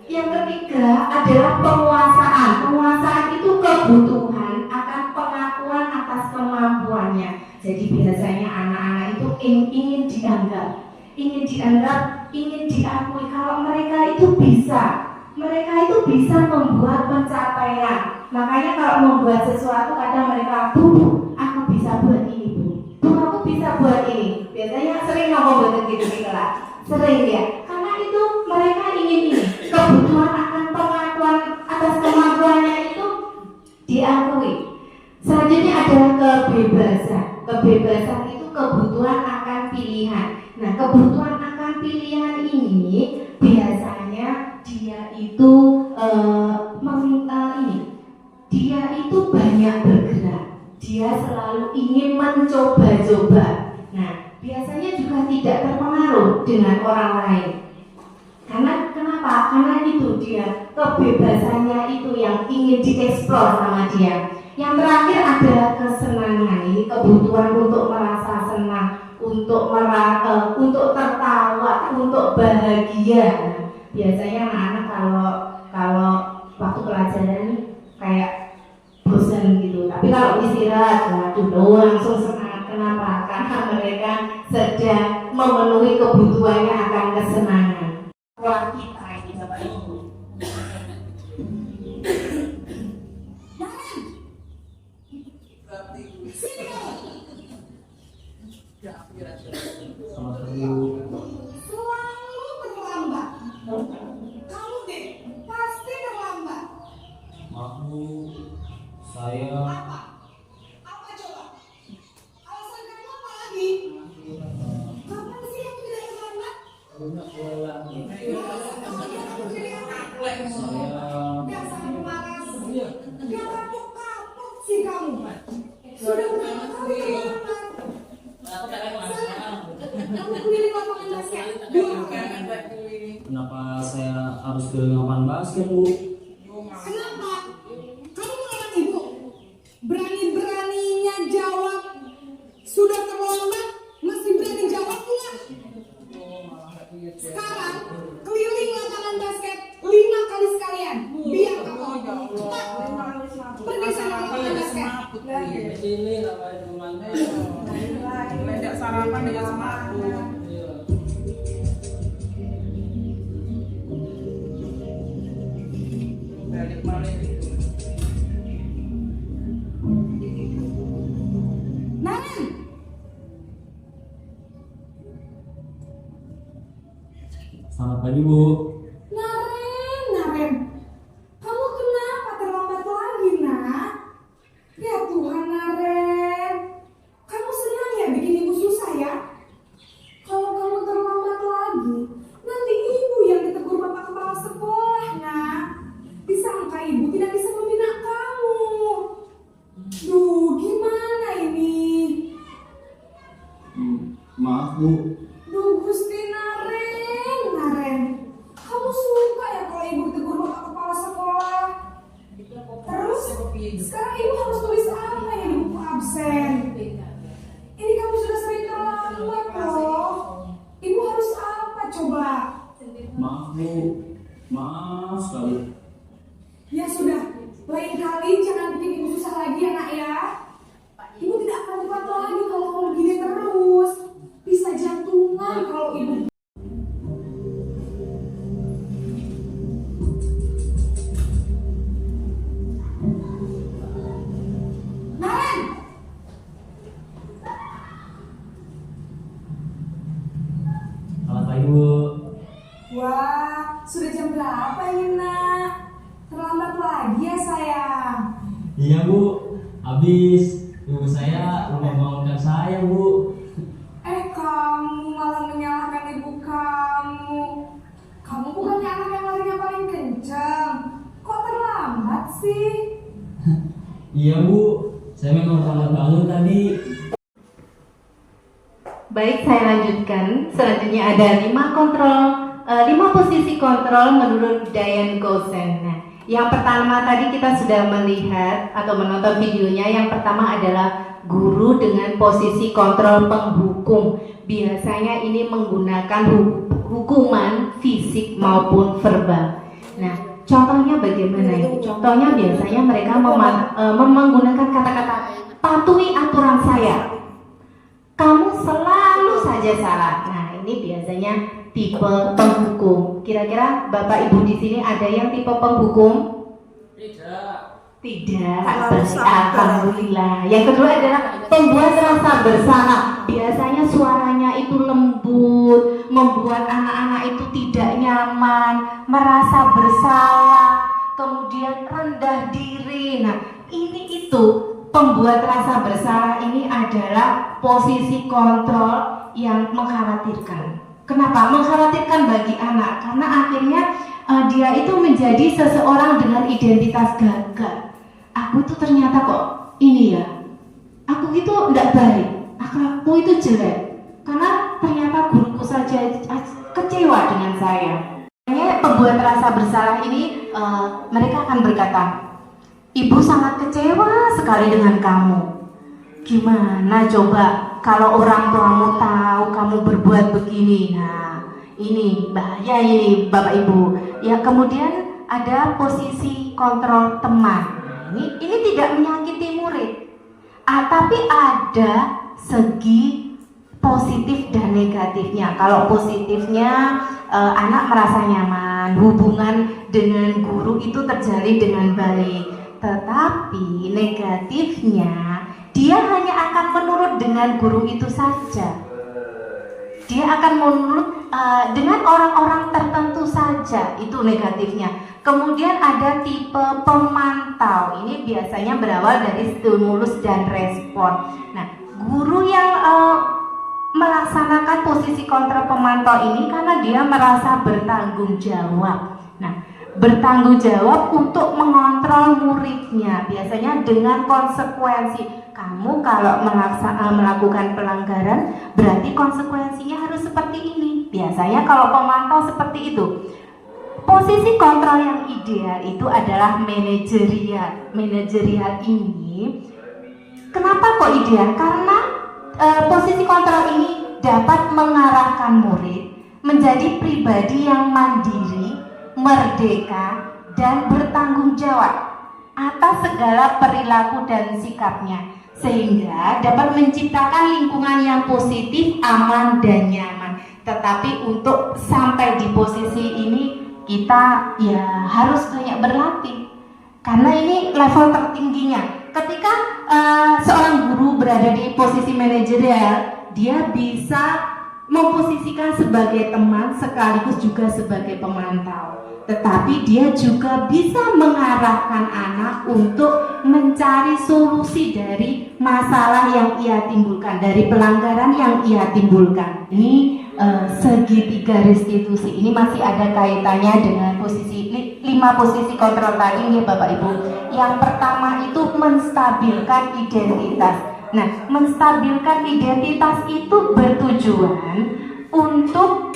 Yang ketiga adalah penguasaan. Penguasaan itu kebutuhan akan pengakuan atas kemampuannya. Jadi biasanya anak-anak itu ingin dianggap, ingin diakui kalau mereka itu bisa. Mereka itu bisa membuat pencapaian. Makanya kalau membuat sesuatu kadang mereka, Bu, aku bisa buat ini, Bu, aku bisa buat ini. Biasanya sering ngomong begitu di kelas, sering ya. Karena itu mereka ingin ini. Kebutuhan akan pengakuan atas kemampuannya itu diakui. Selanjutnya adalah kebebasan. Kebebasan itu kebutuhan akan pilihan. Nah, kebutuhan akan pilihan ini biasanya dia itu meminta ini. Dia itu banyak bergerak. Dia selalu ingin mencoba-coba. Nah, biasanya juga tidak terpengaruh dengan orang lain. Karena kenapa? Karena itu dia kebebasannya itu yang ingin dieksplor sama dia. Yang terakhir adalah kesenangan. Ini kebutuhan untuk merasa senang, untuk tertawa, untuk bahagia. Nah, biasanya anak-anak kalau waktu pelajaran kayak bosan gitu. Tapi kalau istirahat, waduh langsung semangat. Kenapa? Karena mereka sedang memenuhi kebutuhannya akan kesenangan. Ruang kita ini Bapak Ibu. Selalu terlambat. Kamu deh pasti terlambat. Aku, saya. Apa? Apa coba? Alasan kamu apa lagi? Kapan sih kamu tidak terlambat? Dasar pemalas. Gak kapok-kapok sih kamu. Sudah berapa kali terlambat? Kamu keliling lapangan basket 2 kali. Kenapa saya harus ke lapangan basket, Bu? Kenapa? Kamu anak ibu berani-beraninya jawab sudah terlambat, masih berani jawab enggak? Sekarang keliling lapangan basket 5 kali sekalian, biar kamu pergi sana lapangan basket. Di sini lapangan rumahnya. Tidak sarapan dengan semangat. Naren, Selamat pagi, Bu. Naren, kamu kenapa terlambat lagi, nak? Ya Tuhan, Naren, kamu senang ya bikin ibu susah ya? Kalau kamu terlambat lagi, nanti ibu yang ditegur bapak kepala sekolah, nak. Disangka ibu tidak bisa membina kamu. Duh, gimana ini? Maaf, Bu. Duh, Gusti Naren, kamu suka ya kalau ibu ditegur bapak kepala sekolah? Terus, sekarang ibu harus tulis apa ya di buku absen? Ini kamu sudah sering terlambat loh. Ibu harus apa coba? Maaf, Bu. Maaf sekali. Ya sudah, lain kali jangan bikin ibu susah lagi ya nak ya. Ibu tidak akan kuat lagi kalau kamu begini terus. Bisa jantungan kalau ibu. Naren, Selamat pagi, Bu. wah, sudah jam berapa ini nak? Terlambat lagi ya sayang. Iya, Bu. Habis ibu saya lupa bangunkan saya, Bu. Kamu malah menyalahkan ibu kamu. Kamu bukannya anak yang larinya paling kencang. Kok terlambat sih? Iya, Bu. Saya memang terlambat bangun tadi. Baik, saya lanjutkan. Selanjutnya ada 5 posisi kontrol menurut Diane Gosen. Nah, yang pertama tadi kita sudah melihat atau menonton videonya. Yang pertama adalah guru dengan posisi kontrol penghukum. Biasanya ini menggunakan hukuman fisik maupun verbal. Nah, contohnya bagaimana ini? Contohnya biasanya mereka menggunakan kata-kata patuhi aturan saya. Kamu selalu saja salah. Nah, ini biasanya tipe penghukum. Kira-kira Bapak Ibu di sini ada yang tipe penghukum? Tidak. Baik, alhamdulillah. Yang kedua adalah pembuat rasa bersalah. Biasanya suaranya itu lembut, membuat anak-anak itu tidak nyaman, merasa bersalah, kemudian rendah diri. Nah, ini itu pembuat rasa bersalah ini adalah posisi kontrol yang mengkhawatirkan. Kenapa? Mengkhawatirkan bagi anak, karena akhirnya dia itu menjadi seseorang dengan identitas gagal. Aku itu ternyata kok ini ya, aku itu tidak baik, aku itu jelek, karena ternyata guruku saja kecewa dengan saya. Pembuat rasa bersalah ini mereka akan berkata, ibu sangat kecewa sekali dengan kamu. Gimana coba kalau orang tuamu tahu kamu berbuat begini? Nah, ini bahaya ini Bapak Ibu. Ya, kemudian ada posisi kontrol teman. Ini tidak menyakiti murid. Tapi ada segi positif dan negatifnya. Kalau positifnya anak merasa nyaman, hubungan dengan guru itu terjalin dengan baik. Tetapi negatifnya, dia hanya akan menurut dengan guru itu saja. Dia akan menurut dengan orang-orang tertentu saja, itu negatifnya. Kemudian ada tipe pemantau. Ini biasanya berawal dari stimulus dan respon. Nah, guru yang melaksanakan posisi kontrol pemantau ini karena dia merasa bertanggung jawab. Nah, bertanggung jawab untuk mengontrol muridnya, biasanya dengan konsekuensi. Kamu kalau melakukan pelanggaran, berarti konsekuensinya harus seperti ini. Biasanya kalau pemantau seperti itu. Posisi kontrol yang ideal itu adalah manajerial. Manajerial ini, kenapa kok ideal? Karena posisi kontrol ini dapat mengarahkan murid menjadi pribadi yang mandiri, merdeka, dan bertanggung jawab atas segala perilaku dan sikapnya, sehingga dapat menciptakan lingkungan yang positif, aman, dan nyaman. Tetapi untuk sampai di posisi ini kita ya harus banyak berlatih. Karena ini level tertingginya. Ketika seorang guru berada di posisi manajerial, dia bisa memposisikan sebagai teman sekaligus juga sebagai pemantau. Tetapi dia juga bisa mengarahkan anak untuk mencari solusi dari masalah yang ia timbulkan, dari pelanggaran yang ia timbulkan. Ini segitiga restitusi ini masih ada kaitannya dengan posisi 5 posisi kontrol tadi nih Bapak Ibu. Yang pertama itu menstabilkan identitas. Nah, menstabilkan identitas itu bertujuan untuk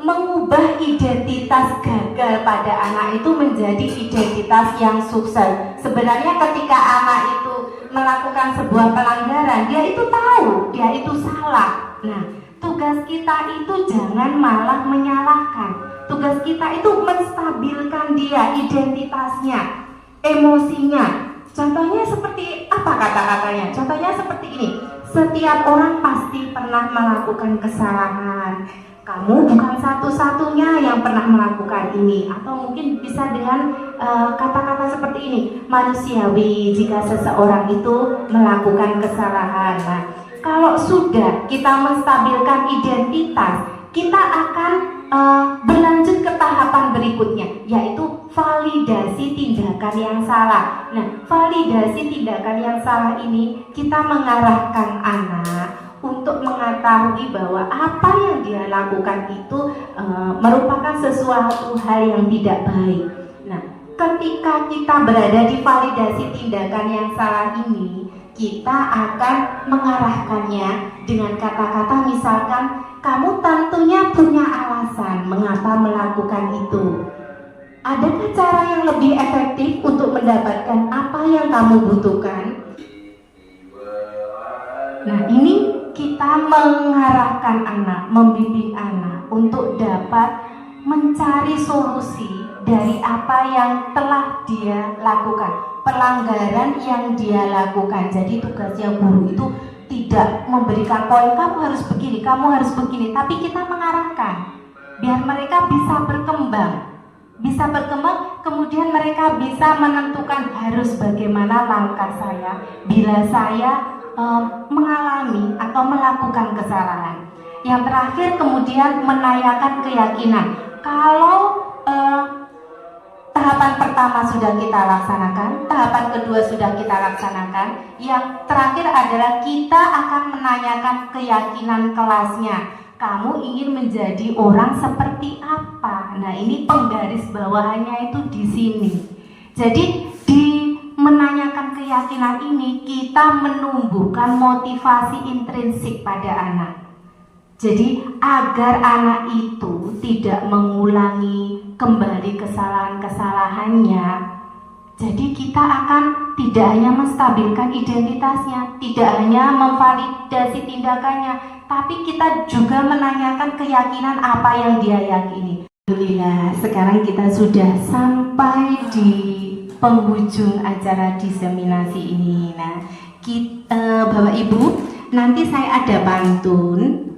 mengubah identitas gagal pada anak itu menjadi identitas yang sukses. Sebenarnya ketika anak itu melakukan sebuah pelanggaran, dia itu tahu dia itu salah. Nah, tugas kita itu jangan malah menyalahkan. Tugas kita itu menstabilkan dia, identitasnya, emosinya. Contohnya seperti apa kata-katanya? Contohnya seperti ini. Setiap orang pasti pernah melakukan kesalahan. Kamu bukan satu-satunya yang pernah melakukan ini. Atau mungkin bisa dengan kata-kata seperti ini. Manusiawi jika seseorang itu melakukan kesalahan. Nah, kalau sudah kita menstabilkan identitas, kita akan berlanjut ke tahapan berikutnya, yaitu validasi tindakan yang salah. Nah, validasi tindakan yang salah ini kita mengarahkan anak untuk mengetahui bahwa apa yang dia lakukan itu merupakan sesuatu hal yang tidak baik. Nah, ketika kita berada di validasi tindakan yang salah ini, kita akan mengarahkannya dengan kata-kata misalkan, kamu tentunya punya alasan mengapa melakukan itu. Adakah cara yang lebih efektif untuk mendapatkan apa yang kamu butuhkan? Nah, ini kita mengarahkan anak, membimbing anak untuk dapat mencari solusi dari apa yang telah dia lakukan, pelanggaran yang dia lakukan. Jadi tugasnya guru itu tidak memberikan poin, kamu harus begini, kamu harus begini, tapi kita mengarahkan biar mereka bisa berkembang, kemudian mereka bisa menentukan harus bagaimana langkah saya bila saya mengalami atau melakukan kesalahan. Yang terakhir kemudian menanyakan keyakinan. Kalau tahapan pertama sudah kita laksanakan, tahapan kedua sudah kita laksanakan, yang terakhir adalah kita akan menanyakan keyakinan kelasnya. Kamu ingin menjadi orang seperti apa? Nah, ini penggaris bawahannya itu di sini. Jadi di menanyakan keyakinan ini kita menumbuhkan motivasi intrinsik pada anak. Jadi agar anak itu tidak mengulangi kembali kesalahan-kesalahannya. Jadi kita akan tidak hanya menstabilkan identitasnya, tidak hanya memvalidasi tindakannya, tapi kita juga menanyakan keyakinan apa yang dia yakini. Alhamdulillah, sekarang kita sudah sampai di penghujung acara diseminasi ini. Nah, Bapak Ibu, nanti saya ada pantun.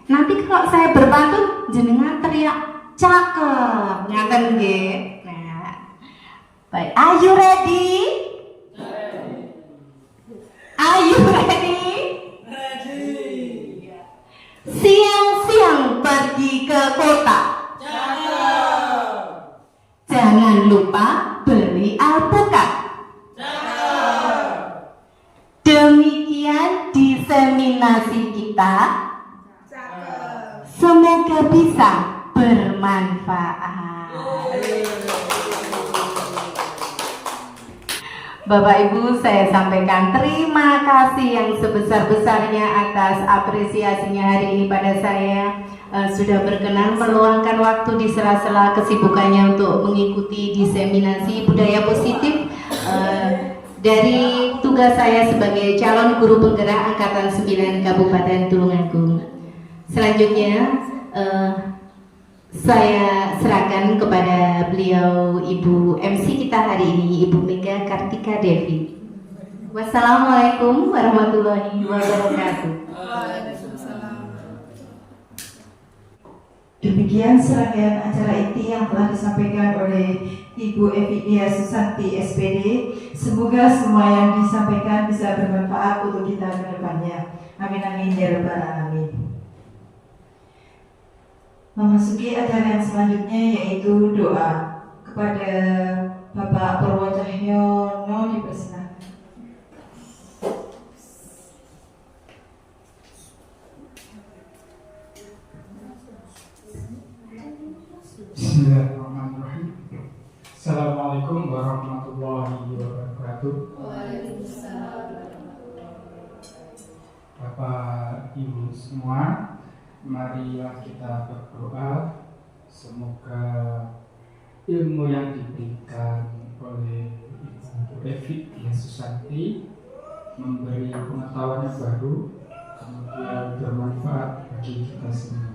Nanti kalau saya berpantun, jenengan teriak cakep, ngaten nggih. Nah, baik. Are you ready? Are you ready? Siang-siang pergi ke kota. Jangan lupa beli alpukat. Demikian diseminasi kita. Semoga bisa bermanfaat. Bapak Ibu, saya sampaikan terima kasih yang sebesar-besarnya atas apresiasinya hari ini pada saya. Sudah berkenan meluangkan waktu di sela-sela kesibukannya untuk mengikuti diseminasi budaya positif dari tugas saya sebagai calon guru penggerak Angkatan 9 Kabupaten Tulungagung. Selanjutnya saya serahkan kepada beliau Ibu MC kita hari ini, Ibu Mega Kartika Devi. Wassalamualaikum warahmatullahi wabarakatuh. Demikian serangkaian acara inti yang telah disampaikan oleh Ibu Evidia Susanti SPD. Semoga semua yang disampaikan bisa bermanfaat untuk kita ke depannya. Amin amin ya rabbal alamin. Memasuki acara yang selanjutnya yaitu doa. Kepada Bapak Purwo Cahyono dipersilakan. Bismillahirrahmanirrahim. Assalamualaikum warahmatullahi wabarakatuh. Bapak Ibu semua, marilah kita berdoa. Semoga ilmu yang diberikan oleh Ibu Evidia Susanti memberi pengetahuan yang baru, kemudian bermanfaat bagi kita semua.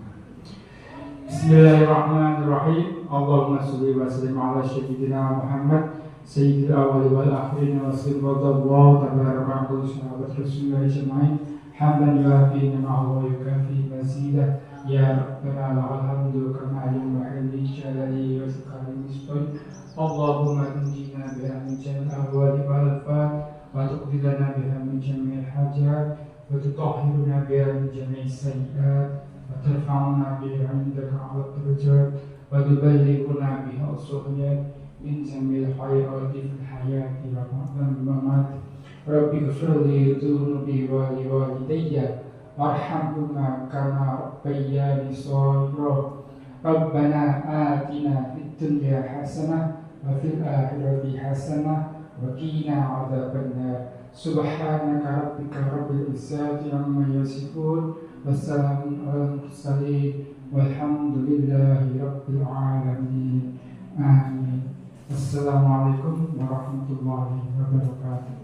Bismillahirrahmanirrahim. Allahumma sholli wa sallim ala sayyidina Muhammad sayyidil awwalin wal akhirin wa sallallahu tabaraka wa sahabat Rasulullah ajma'in. Hamdan yuafi ni'amahu wa yukafi mazidah. Ya Rabbana lakal hamdu kama yanbaghi li jalali wajhika al-misbah. Allahumma injina biha min jami'il ahwali wal afat wa tuqdi lana biha min jami'il hajat wa tutahhiruna biha min jami'is sayyi'at wa tarfa'una biha 'indaka 'ala ad-darajat wa tuballighuna biha as-suhiyat min jami'il khairati fil hayati wa ba'dal mamat. Rabbi ighfirli dhunubi wa li walidayya warhamhuma kama rabbayani shaghira. Rabbana atina fid dunya hasanah wa fil akhirati hasanah wa qina adzabannar. Subhanaka rabbika rabbil izzati amma yasifun. Wassalamun alal mursalin walhamdulillahi rabbil alamin. Amin. Assalamualaikum warahmatullahi wabarakatuh.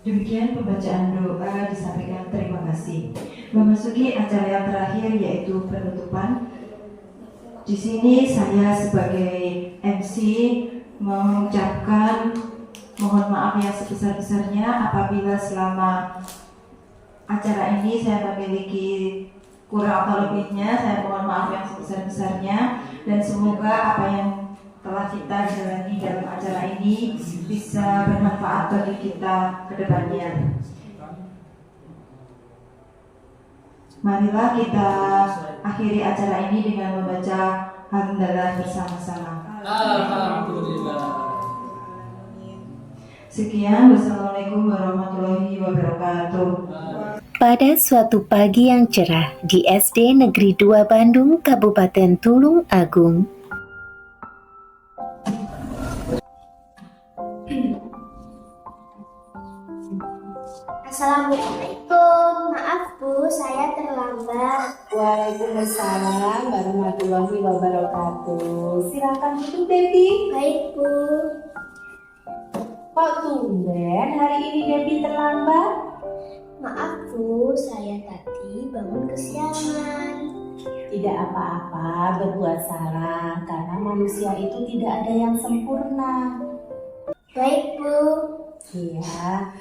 Demikian pembacaan doa disampaikan, terima kasih. Memasuki acara yang terakhir yaitu penutupan. Di sini saya sebagai MC mengucapkan mohon maaf yang sebesar-besarnya apabila selama acara ini saya memiliki kurang atau lebihnya. Saya mohon maaf yang sebesar-besarnya dan semoga apa yang telah kita jalani dalam acara ini bisa bermanfaat bagi kita ke depannya. Marilah kita akhiri acara ini dengan membaca hamdalah bersama-sama. Alhamdulillah. Sekian, wassalamualaikum warahmatullahi wabarakatuh. Pada suatu pagi yang cerah di SD Negeri 2 Bandung, Kabupaten Tulung Agung. Assalamualaikum, maaf Bu, saya terlambat. Waalaikumsalam warahmatullahi wabarakatuh. Silakan duduk, Debbie. Baik Bu. Kok tumben hari ini Debbie terlambat? Maaf Bu, saya tadi bangun kesiangan. Tidak apa-apa berbuat salah, karena manusia itu tidak ada yang sempurna. Baik Bu. Iya,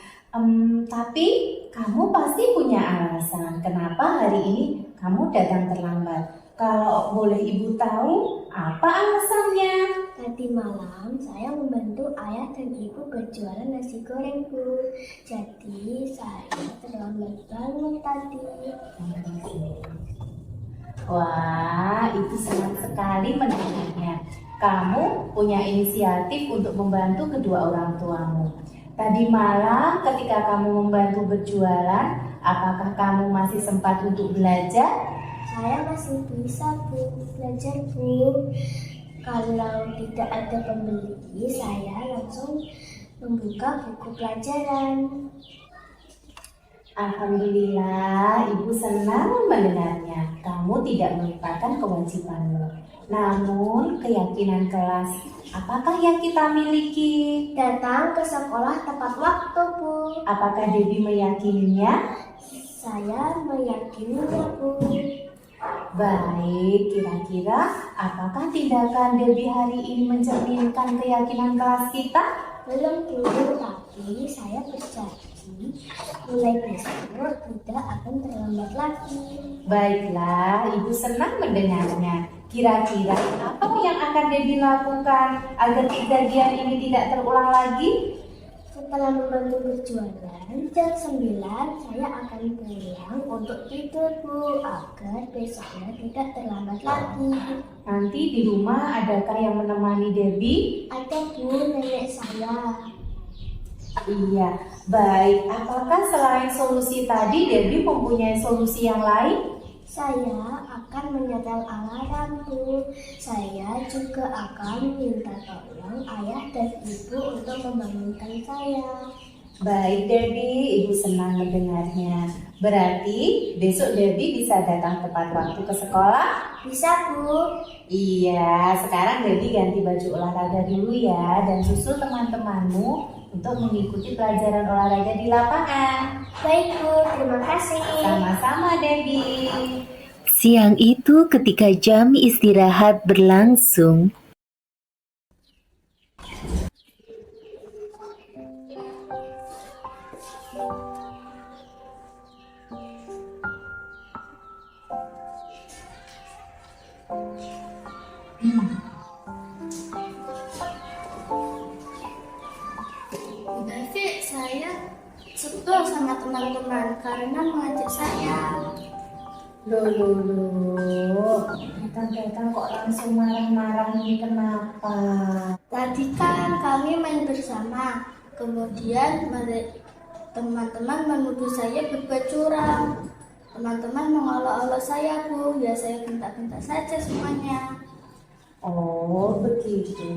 tapi kamu pasti punya alasan kenapa hari ini kamu datang terlambat. Kalau boleh Ibu tahu, apa alasannya? Tadi malam saya membantu ayah dan ibu berjualan nasi goreng Bu. Jadi saya terlambat bangun tadi. Wah, itu senang sekali mendengarnya. Kamu punya inisiatif untuk membantu kedua orang tuamu. Tadi malam ketika kamu membantu berjualan, apakah kamu masih sempat untuk belajar? Saya masih bisa Bu, belajar Bu. Kalau tidak ada pembeli, saya langsung membuka buku pelajaran. Alhamdulillah, Ibu senang mendengarnya. Kamu tidak melupakan kewajibanmu. Namun, keyakinan kelas, apakah yang kita miliki? Datang ke sekolah tepat waktu, Bu. Apakah Debbie meyakininya? Saya meyakininya, Bu. Baik, kira-kira apakah tindakan Debbie hari ini mencerminkan keyakinan kelas kita? Belum Bu, tapi saya berjanji mulai besok tidak akan terlambat lagi. Baiklah, Ibu senang mendengarnya. Kira-kira apa yang akan Debbie lakukan agar kejadian ini tidak terulang lagi? Setelah membantu berjualan, jam 9 saya akan pulang untuk tidur, Bu, agar besoknya tidak terlambat lagi. Nanti di rumah adakah yang menemani Debbie? Ada, Bu, nenek saya. Iya, baik. Apakah selain solusi tadi Debbie mempunyai solusi yang lain? Saya akan menyetel alarm, Bu. Saya juga akan minta tolong ayah dan ibu untuk membangunkan saya. Baik Debbie, Ibu senang mendengarnya. Berarti besok Debbie bisa datang tepat waktu ke sekolah? Bisa, Bu. Iya, sekarang Debbie ganti baju olahraga dulu ya, dan susul teman-temanmu untuk mengikuti pelajaran olahraga di lapangan. Baik, Bu. Terima kasih. Sama-sama Debbie. Siang itu ketika jam istirahat berlangsung, David, saya sebel sama teman-teman karena mengajak saya. Loh, datang-datang kok langsung marah-marah ini kenapa? Tadi kan kami main bersama, kemudian teman-teman menuduh saya berbuat curang. Teman-teman mengolok-olok saya, Bu. Ya saya bentak-bentak saja semuanya. Oh, begitu.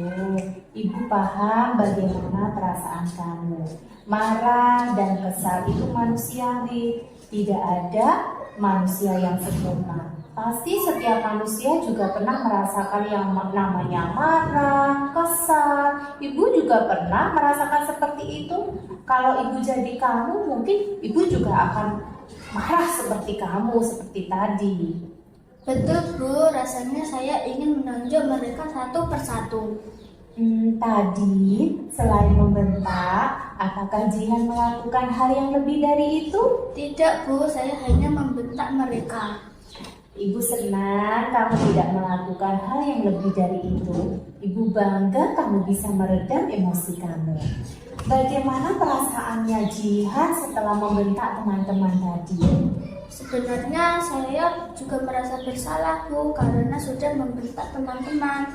Ibu paham bagaimana perasaan kamu. Marah dan kesal itu manusiawi. Tidak ada manusia yang sempurna. Pasti setiap manusia juga pernah merasakan yang namanya marah, kesal. Ibu juga pernah merasakan seperti itu. Kalau ibu jadi kamu, mungkin ibu juga akan marah seperti kamu, seperti tadi. Betul, Bu. Rasanya saya ingin menonjol mereka satu persatu. Tadi selain membentak, apakah Jihan melakukan hal yang lebih dari itu? Tidak, Bu. Saya hanya membentak mereka. Ibu senang kamu tidak melakukan hal yang lebih dari itu. Ibu bangga kamu bisa meredam emosi kamu. Bagaimana perasaannya Jihan setelah membentak teman-teman tadi? Sebenarnya saya juga merasa bersalah, Bu, karena sudah membentak teman-teman.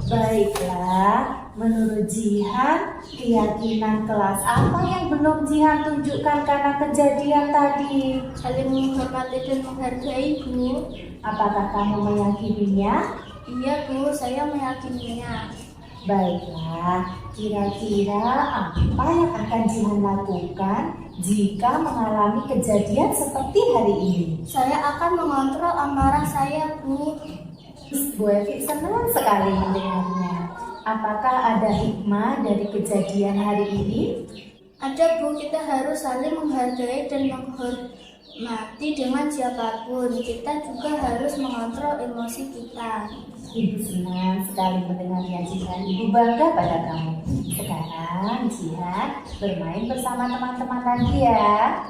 Baiklah, menurut Jihan, keyakinan kelas apa yang belum Jihan tunjukkan karena kejadian tadi? Saling menghormati dan menghargai, Bu. Apakah kamu meyakininya? Iya, Bu, saya meyakininya. Baiklah, kira-kira apa yang akan Jihan lakukan jika mengalami kejadian seperti hari ini? Saya akan mengontrol amarah saya, Bu. Bu Evi senang sekali mendengarnya. Apakah ada hikmah dari kejadian hari ini? Ada, Bu. Kita harus saling menghargai dan menghormati dengan siapapun. Kita juga harus mengontrol emosi kita. Ibu senang sekali mendengarnya Jihan. Ibu bangga pada kamu. Sekarang Jihan bermain bersama teman-teman lagi ya.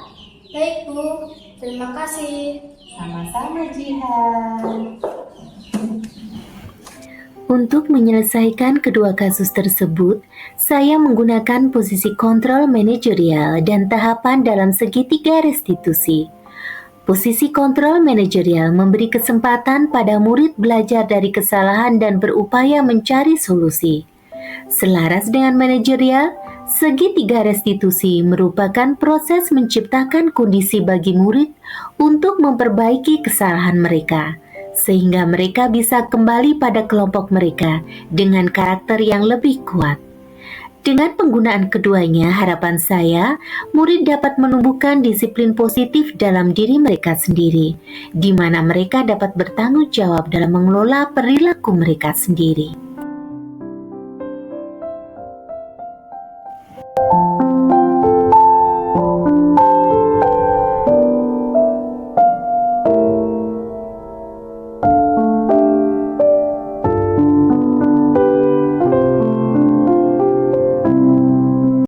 Baik, Bu. Terima kasih. Sama-sama Jihan. untuk menyelesaikan kedua kasus tersebut, saya menggunakan posisi kontrol manajerial dan tahapan dalam segitiga restitusi. Posisi kontrol manajerial memberi kesempatan pada murid belajar dari kesalahan dan berupaya mencari solusi. Selaras dengan manajerial, segitiga restitusi merupakan proses menciptakan kondisi bagi murid untuk memperbaiki kesalahan mereka, sehingga mereka bisa kembali pada kelompok mereka dengan karakter yang lebih kuat. Dengan penggunaan keduanya, harapan saya, murid dapat menumbuhkan disiplin positif dalam diri mereka sendiri, di mana mereka dapat bertanggung jawab dalam mengelola perilaku mereka sendiri.